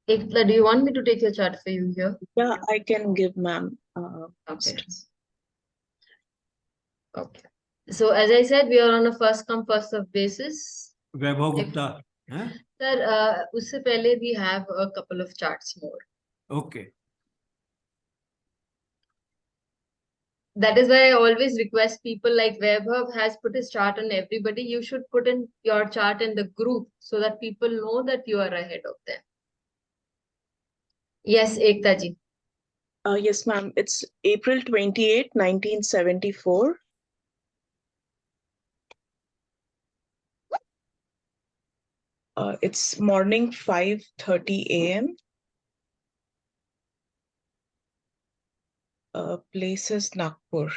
Ekta, do you want me to take your chart for you here? Yeah, I can give ma'am. Okay. Okay. So as I said, we are on a first come first serve basis. Vaibhav If- Gupta. Huh? Sir, usse pehle we have a couple of charts more. Okay. That is why I always request people like Vaibhav has put his chart on everybody. You should put in your chart in the group so that people know that you are ahead of them. Yes, Ekta ji. Yes, ma'am. It's April 28, 1974. It's morning 5:30 a.m. Place is Nagpur.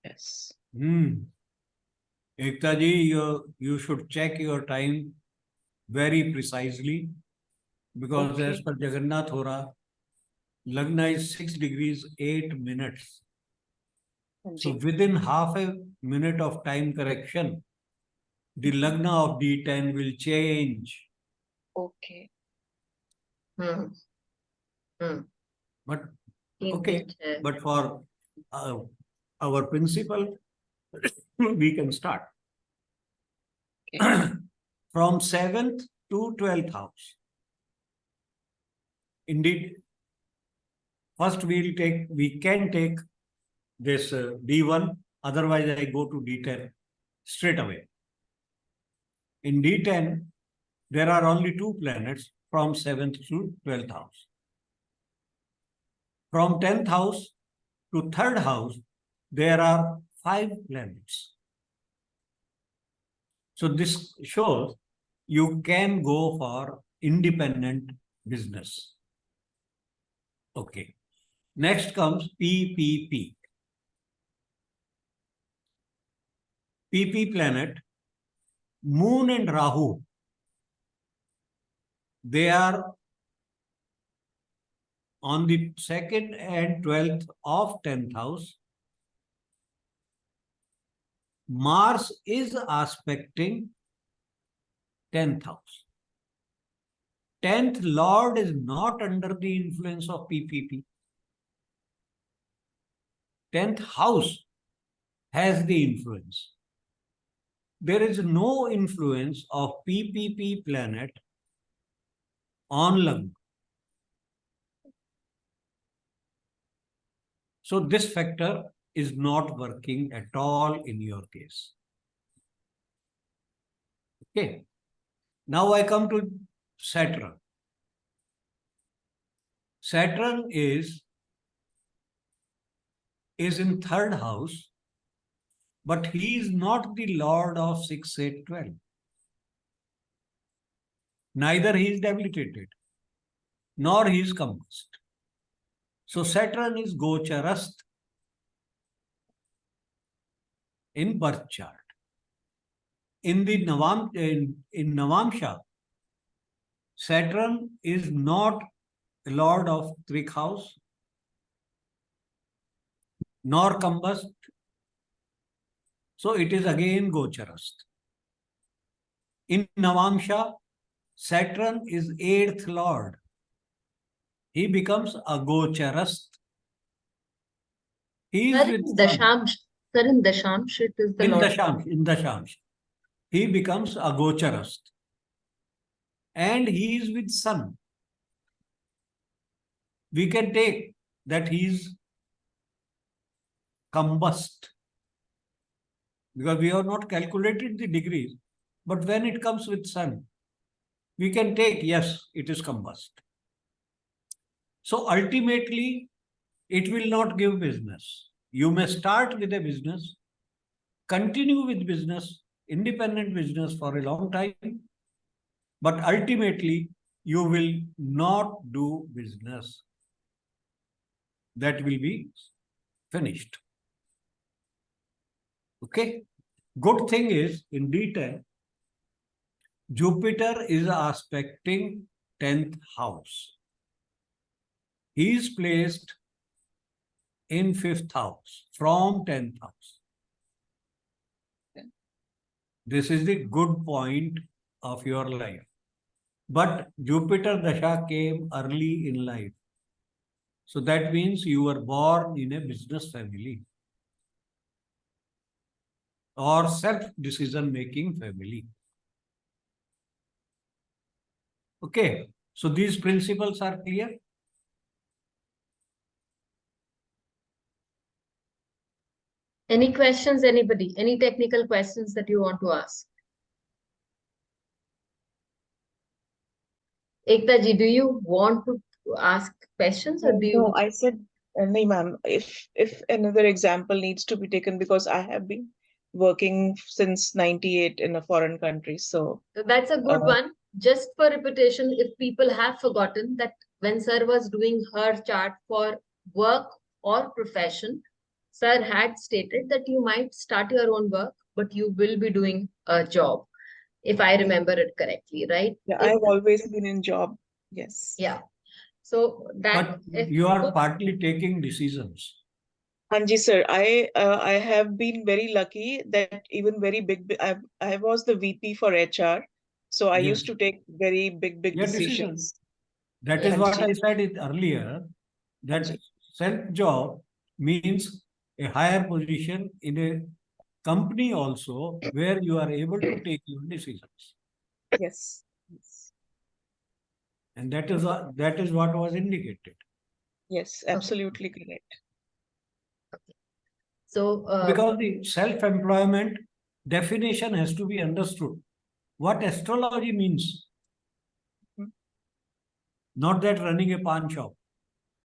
Yes. Ekta ji, you should check your time very precisely because Okay. as per Jagannath Hora, Lagna is 6 degrees 8 minutes. So within half a minute of time correction, the Lagna of D10 will change. Okay. Hmm. Hmm. But okay, but for our principle, we can start. Okay. From 7th to 12th house. Indeed, first we can take this D1, otherwise I go to D10 straight away. In D10, there are only 2 planets from 7th to 12th house. From 10th house to 3rd house, there are 5 planets. So this shows you can go for independent business. Okay. Next comes PPP. PP planet, Moon and Rahu, they are on the 2nd and 12th of 10th house. Mars is aspecting 10th house. 10th Lord is not under the influence of PPP. 10th house has the influence. There is no influence of PPP planet on Lagna. So this factor is not working at all in your case. Okay. Now I come to Saturn. Saturn is in 3rd house, but he is not the lord of 6, 8, 12. Neither he is debilitated, nor he is combust. So Saturn is Gocharast in birth chart. In the in Navamsha, Saturn is not the lord of Trik house, nor combust. So it is again Gocharast. In Navamsha, Saturn is 8th lord. He becomes a Gocharast. He is with Dashamsh. Sir, in Dashamsh, it is the in Lord. Dashamsh. He becomes a Gocharast. And he is with Sun. We can take that he is combust. Because we have not calculated the degrees. But when it comes with Sun, we can take, yes, it is combust. So ultimately, it will not give business. You may start with a business, continue with business, independent business for a long time, but ultimately, you will not do business. That will be finished. Okay. Good thing is, in D10, Jupiter is aspecting 10th house. he is placed in 5th house from 10th house. This is the good point of your life. But Jupiter Dasha came early in life. So that means you were born in a business family or self-decision making family. Okay, so these principles are clear. Any questions, anybody? Any technical questions that you want to ask? Ekta ji, do you want to ask questions or do you? No, I said, no, ma'am. If another example needs to be taken, because I have been working since 98 in a foreign country, so That's a good one. Just for repetition, if people have forgotten that when Sir was doing her chart for work or profession, Sir had stated that you might start your own work, but you will be doing a job, if I remember it correctly, right? yeah, I have always been in job. Yes. Yeah. So that But you are partly taking decisions. Anji sir, I have been very lucky that even very big, I was the VP for HR, so I used Yes. to take very big Yeah, decisions. That is Yeah. what I said it earlier, that self-job means a higher position in a company also where you are able to take your decisions. Yes. And that is what was indicated. Yes, absolutely correct. So Because the self-employment definition has to be understood. What astrology means. Mhm. Not that running a pawn shop.